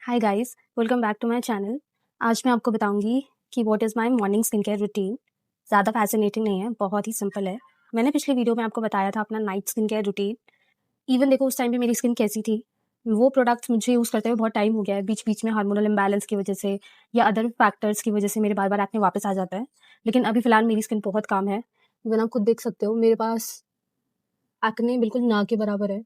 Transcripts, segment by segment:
Hi guys, welcome back to my channel. आज मैं आपको बताऊंगी कि what is my morning skin care routine. ज़्यादा फैसिनेटिंग नहीं है, बहुत ही सिंपल है। मैंने पिछली वीडियो में आपको बताया था अपना night skin care routine. Even देखो उस टाइम पे मेरी स्किन कैसी थी। वो प्रोडक्ट्स मुझे यूज़ करते हुए बहुत टाइम हो गया है। बीच-बीच में हार्मोनल इम्बैलेंस की वजह से या अदर फैक्टर्स की वजह से मेरे बार-बार एक्ने वापस आ जाता है। लेकिन अभी फ़िलहाल मेरी स्किन बहुत काम है। इवन आप खुद देख सकते हो मेरे पास एक्ने बिल्कुल ना के बराबर है।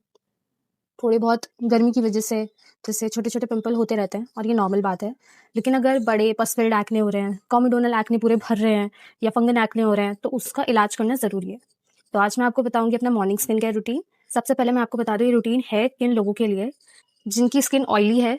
थोड़े बहुत गर्मी की वजह से जैसे छोटे-छोटे पिंपल होते रहते हैं और ये नॉर्मल बात है। लेकिन अगर बड़े पस-फिल्ड एक्ने हो रहे हैं, कॉमेडोनल एक्ने पूरे भर रहे हैं या फंगल एक्ने हो रहे हैं, तो उसका इलाज करना ज़रूरी है। तो आज मैं आपको बताऊँगी अपना मॉर्निंग स्किन केयर रूटीन। सबसे पहले मैं आपको बता दूँ ये रूटीन है किन लोगों के लिए, जिनकी स्किन ऑयली है,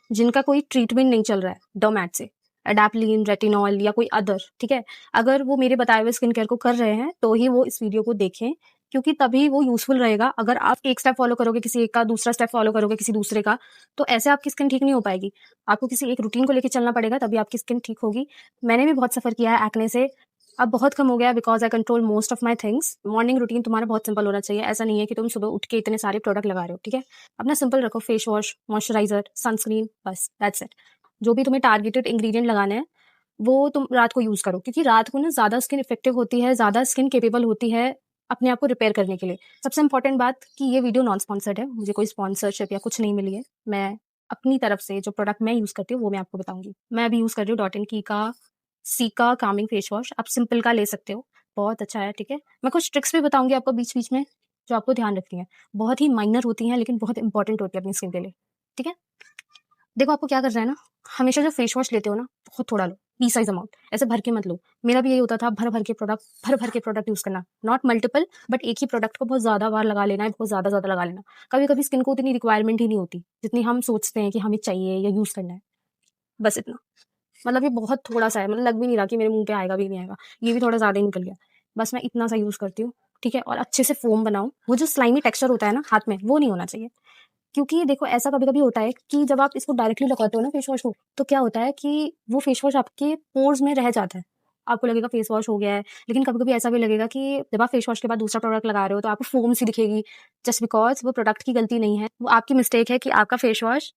जिनका कोई ट्रीटमेंट नहीं चल रहा है डर्मैट से, एडाप्लिन, रेटिनॉल या कोई अदर, ठीक है? अगर वो मेरे बताए हुए स्किन केयर को कर रहे हैं, तो ही वो इस वीडियो को देखें, क्योंकि तभी वो यूज़फुल रहेगा। अगर आप एक स्टेप फ़ॉलो करोगे किसी एक का, दूसरा स्टेप फ़ॉलो करोगे किसी दूसरे का, तो ऐसे आपकी स्किन ठीक नहीं हो पाएगी। आपको किसी एक रूटीन को लेके चलना पड़ेगा, तभी आपकी स्किन ठीक होगी। मैंने भी बहुत सफ़र किया है एक्ने से, अब बहुत कम हो गया है because I control most of my things. Morning routine तुम्हारा बहुत सिंपल होना चाहिए। ऐसा नहीं है कि तुम सुबह उठ के इतने सारे प्रोडक्ट लगा रहे हो, ठीक है? अपना सिंपल रखो, फेस वॉश, मॉइस्चराइज़र, सनस्क्रीन, बस दैट्स इट। जो भी तुम्हें टारगेटेड इंग्रीडिएंट लगाने हैं, वो तुम रात को यूज़ करो, क्योंकि रात को ना ज़्यादा स्किन इफेक्टिव होती है, ज़्यादा स्किन कैपेबल होती है अपने आप को रिपेयर करने के लिए। सबसे इम्पोर्टेंट बात कि ये वीडियो नॉन स्पॉन्सर्ड है, मुझे कोई स्पॉन्सरशिप या कुछ नहीं मिली है। मैं अपनी तरफ से जो प्रोडक्ट मैं यूज़ करती हूँ, वो मैं आपको बताऊँगी। मैं अभी यूज़ कर रही हूँ डॉट एंड की का सीका कामिंग फेस वॉश। आप सिंपल का ले सकते हो, बहुत अच्छा है, ठीक है? मैं कुछ ट्रिक्स भी बताऊँगी आपको बीच-बीच में, जो आपको ध्यान रखनी है। बहुत ही माइनर होती हैं, लेकिन बहुत इंपॉर्टेंट होती है अपनी स्किन के लिए, ठीक है? देखो आपको क्या करना है ना, हमेशा जो फेस वॉश लेते हो ना, बहुत थोड़ा लो, पी साइज़ अमाउंट, ऐसे भर के मत लो। मेरा भी यही होता था, भर-भर के प्रोडक्ट यूज़ करना, नॉट मल्टीपल, बट एक ही प्रोडक्ट को बहुत ज़्यादा बार लगा लेना है, बहुत ज़्यादा-ज़्यादा लगा लेना। कभी-कभी स्किन को उतनी रिक्वायरमेंट ही नहीं होती, जितनी हम सोचते हैं कि हमें चाहिए या यूज़ करना है, बस इतना। मतलब ये बहुत थोड़ा-सा है, मतलब लग भी नहीं रहा कि मेरे मुँह पे आएगा भी नहीं आएगा, ये भी थोड़ा ज़्यादा ही निकल गया। बस मैं इतना सा यूज़ करती हूँ, ठीक है? और अच्छे से फ़ोम बनाऊँ, वो जो स्लाइमी टेक्सचर होता है ना हाथ में, वो नहीं होना चाहिए। क्योंकि देखो ऐसा कभी-कभी होता है कि जब आप इसको डायरेक्टली लगाते हो ना फेस वॉश को, तो क्या होता है कि वो फेस वॉश आपके पोर्स में रह जाता है। आपको लगेगा फेस वॉश हो गया है, लेकिन कभी-कभी ऐसा भी लगेगा कि जब आप फेस वॉश के बाद दूसरा प्रोडक्ट लगा रहे हो, तो आपको फोम सी दिखेगी, जस्ट बिकॉज़ वो प्रोडक्ट की गलती नहीं है, वो आपकी मिस्टेक है कि आपका फेस वॉश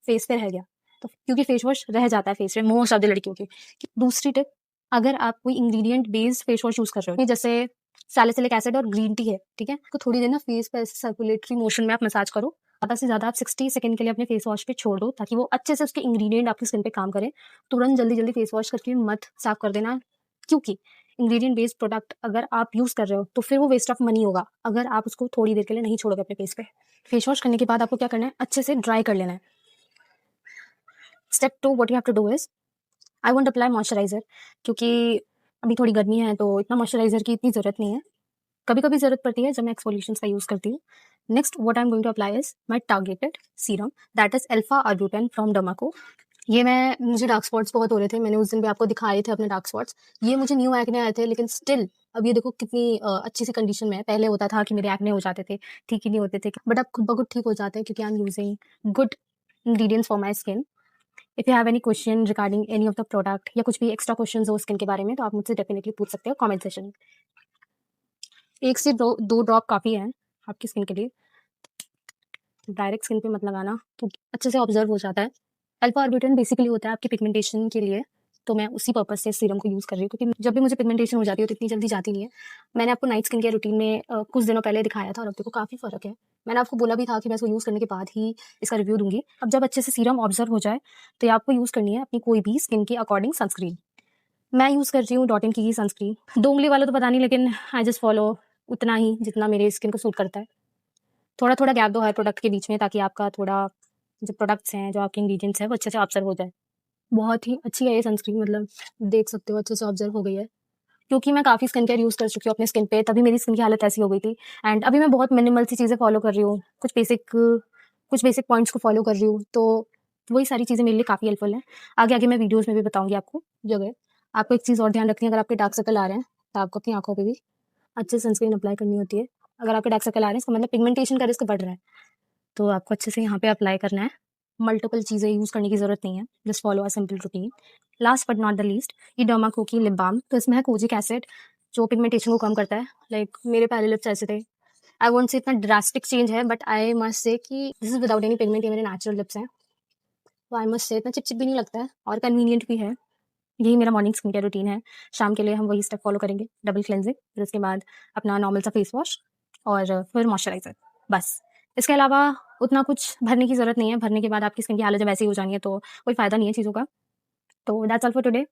फेस पे रह गया। तो क्योंकि फेस वॉश रह जाता है फेस पे मोस्ट ऑफ द लड़कियों के। दूसरी टिप, अगर आप कोई ingredient based face wash use कर रहे हो, जैसे सैलिसिलिक एसिड और ग्रीन टी है, ठीक है? तो थोड़ी देर ना फेस पे ऐसे सर्कुलेटरी मोशन में आप मसाज करो। ज़्यादा से ज़्यादा आप 60 सेकंड के लिए अपने फेस वॉश पे छोड़ दो, ताकि वो अच्छे से उसके इंग्रीडिएंट आपकी स्किन पे काम करें। तुरंत जल्दी-जल्दी फेस वॉश करके मत साफ कर देना, क्योंकि इंग्रीडिएंट बेस्ड प्रोडक्ट अगर आप यूज़ कर रहे हो, तो फिर वो वेस्ट ऑफ मनी होगा, अगर आप उसको थोड़ी देर के लिए नहीं छोड़ोगे अपने फेस पे। फेस वॉश करने के बाद आपको क्या करना है, अच्छे से ड्राई कर लेना है। Step 2 what you have to do is I won't apply moisturiser, क्योंकि अभी थोड़ी गर्मी है तो इतना मॉइस्चराइज़र की इतनी ज़रूरत नहीं है। कभी-कभी ज़रूरत पड़ती है जब मैं एक्सफोलिएशंस का यूज़ करती हूँ। Next what I am going to apply is my targeted serum, that is alpha arbutin from Dermaco. ये मुझे डार्क स्पॉट्स बहुत हो रहे थे, मैंने उस दिन भी आपको दिखाए थे अपने डार्क स्पॉट्स। ये मुझे न्यू एक्ने आए थे, लेकिन स्टिल अब ये देखो कितनी अच्छी सी कंडीशन में है। पहले होता था कि मेरे एक्ने हो जाते थे, ठीक ही नहीं होते थे, बट अब खुद ब खुद ठीक हो जाते हैं, क्योंकि I am using good ingredients for my skin. If you have any question regarding any of the product या कुछ भी एक्स्ट्रा क्वेश्चंस हो स्किन के बारे में, तो आप मुझसे डेफिनेटली पूछ सकते हो कमेंट सेशन में। 1 से 2 ड्रॉप काफ़ी है आपकी स्किन के लिए। डायरेक्ट स्किन पे मत लगाना, तो अच्छे से ऑब्जर्व हो जाता है। अल्फा आर्बुटेन बेसिकली होता है आपकी पिगमेंटेशन के लिए, तो मैं उसी पर्पज़ से सीरम को यूज़ कर रही हूँ, क्योंकि जब भी मुझे पिगमेंटेशन हो जाती है तो इतनी जल्दी जाती नहीं है। मैंने आपको नाइट स्किन केयर रूटीन में कुछ दिनों पहले दिखाया था, और अब देखो काफ़ी फ़र्क है। मैंने आपको बोला भी था कि मैं इसको यूज़ करने के बाद ही इसका रिव्यू दूँगी। अब जब अच्छे से सीरम ऑब्जर्व हो जाए, तो ये आपको यूज़ करनी है अपनी कोई भी स्किन के अकॉर्डिंग सनस्क्रीन। मैं यूज़ कर रही हूँ डॉट एंड की सनस्क्रीन। 2 उंगली वाला तो पता नहीं, लेकिन आई जस्ट फॉलो उतना ही जितना मेरे स्किन को सूट करता है। थोड़ा-थोड़ा गैप दो हर प्रोडक्ट के बीच में, ताकि आपका थोड़ा जो प्रोडक्ट्स हैं, जो आपके इंग्रीडिएंट्स हैं, वो अच्छे से ऑब्ज़र्व हो जाए। बहुत ही अच्छी है ये सनस्क्रीन, मतलब देख सकते हो अच्छे से ऑब्ज़र्व हो गई है। क्योंकि मैं काफ़ी स्किन केयर यूज़ कर चुकी हूँ अपने स्किन पे, तभी मेरी स्किन की हालत ऐसी हो गई थी। एंड अभी मैं बहुत मिनिमल सी चीज़ें फ़ॉलो कर रही हूँ। कुछ बेसिक पॉइंट्स को फ़ॉलो कर रही हूँ, तो वही सारी चीज़ें मेरे लिए काफ़ी हेल्पफुल हैं। आगे-आगे मैं वीडियोज़ में भी बताऊँगी आपको जगह। आपको एक चीज़ और ध्यान रखनी है, अगर आपके डार्क सर्कल आ रहे हैं, तो आपको अपनी आँखों पे भी अच्छे से सनस्क्रीन अप्लाई करनी होती है। अगर आपके डार्क सर्कल आ रहे हैं, इसका मतलब पिगमेंटेशन का रिस्क बढ़ रहा है। तो आपको अच्छे से यहाँ पे अप्लाई करना है। मल्टीपल चीज़ें यूज़ करने की ज़रूरत नहीं है, just follow a simple routine. Last but not the least, ये डर्माको की लिप बाल्म, तो इसमें है कोजिक एसिड, जो पिगमेंटेशन को कम करता है। लाइक मेरे पहले लिप्स ऐसे थे, आई वोंट से इतना ड्रास्टिक चेंज है, बट आई मस्ट से कि this is without any pigment, ये मेरे नेचुरल लिप्स हैं। तो आई मस्ट से इतना चिप-चिप भी नहीं लगता है और कन्वीनिएंट भी है। यही मेरा मॉर्निंग स्किन केयर रूटीन है। शाम के लिए हम वही स्टेप फ़ॉलो करेंगे, डबल क्लेंजिंग, फिर उसके बाद अपना नॉर्मल सा फेस वॉश और फिर मॉइस्चराइज़र, बस। इसके अलावा उतना कुछ भरने की ज़रूरत नहीं है, भरने के बाद आपकी स्किन की हालत जब ऐसी हो जानी है तो कोई फ़ायदा नहीं है चीज़ों का। तो दैट्स ऑल फॉर टुडे।